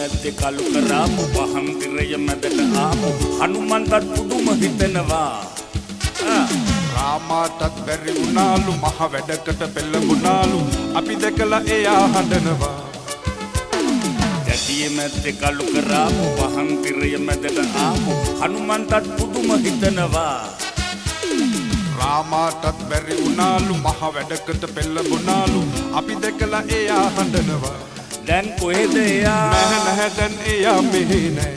මැද්දේ කලු කරාපු පහන් තිරය මැදට ආපු හනුමන්ටත් පුදුම හිතෙනවා රාමාටත් බැරි වුණාලු මහ වැඩකට පෙළඹුණාලු අපි දැකලා එයා හඬනවා ජටියේ මැද්දේ කලු කරාපු පහන් තිරය මැදට ආපු හනුමන්ටත් පුදුම හිතෙනවා රාමාටත් බැරි වුණාලු මහ වැඩකට පෙළඹුණාලු අපි දැකලා එයා හඬනවා දැන් කොහෙද එයා නැහැ දැන් එයා මෙහි නෑ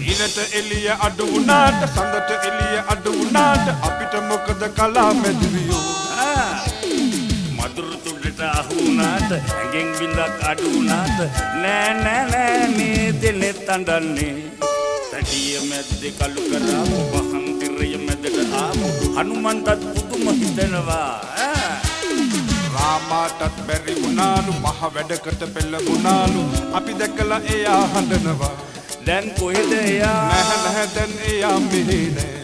ඊනට එළිය අඩු වුණාට සඳට එළිය අඩු වුණාට අපිට මොකද කලා මැදිරියෝ මදුරු තුඩට අහු වුණාට ඇඟෙන් බින්දක් අඩු වුණාට නෑ නෑ නෑ මේ දෙනෙත් අඬන්නේ තඩිය මැද්දේ කලු කරාපු පහන් තිරය මැදට ආපු හනුමන්ටත් පුදුම හිතෙනවා රාමාටත් බැරි වුණාලු මහ වැඩකට පෙළඹුණාලු අපි දැකලා එයා හඬනවා දැන් කොහෙද එයා නැහැ දැන් එයා මෙහි නෑ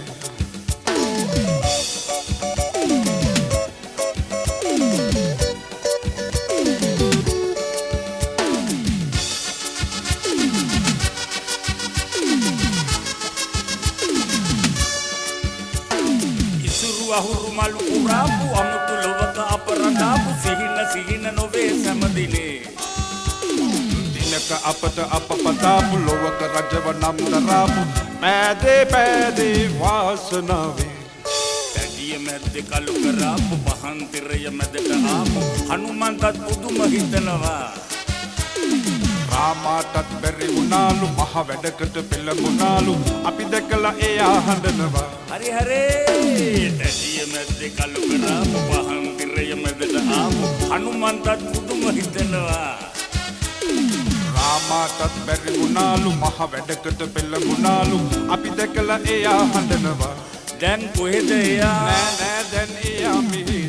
ඉසුරු අහුරු මලු පුරාපු අමුතු ලොවක අපරදාපු සිහින නොවේ සැමදිනේ දිනක අපට අප පතාපු ලොවක රජව නම් දරාපු පෑදේ වාසනාවේ තඩිය මැද්දේ කලු කරාපු පහන් තිරය මැදට ආපු හනුමන්ටත් පුදුම හිතනවා රාමාටත් බැරි වුණාලු මහ වැඩකට පෙළඹුණාලු අපි දැකලා එයා හඬනවා හරි තඩිය මැද්දේ කලු කරාපු පහන් තිරය මැදට ආපු හනුමන්ටත් පුදුම හිතනවා රාමාටත් බැරි වුණාලු මහ වැඩකට පෙළඹුණාලු අපි දැකලා එයා හඬනවා දැන් කොහෙද එයා නෑ දැන් එයා මෙහි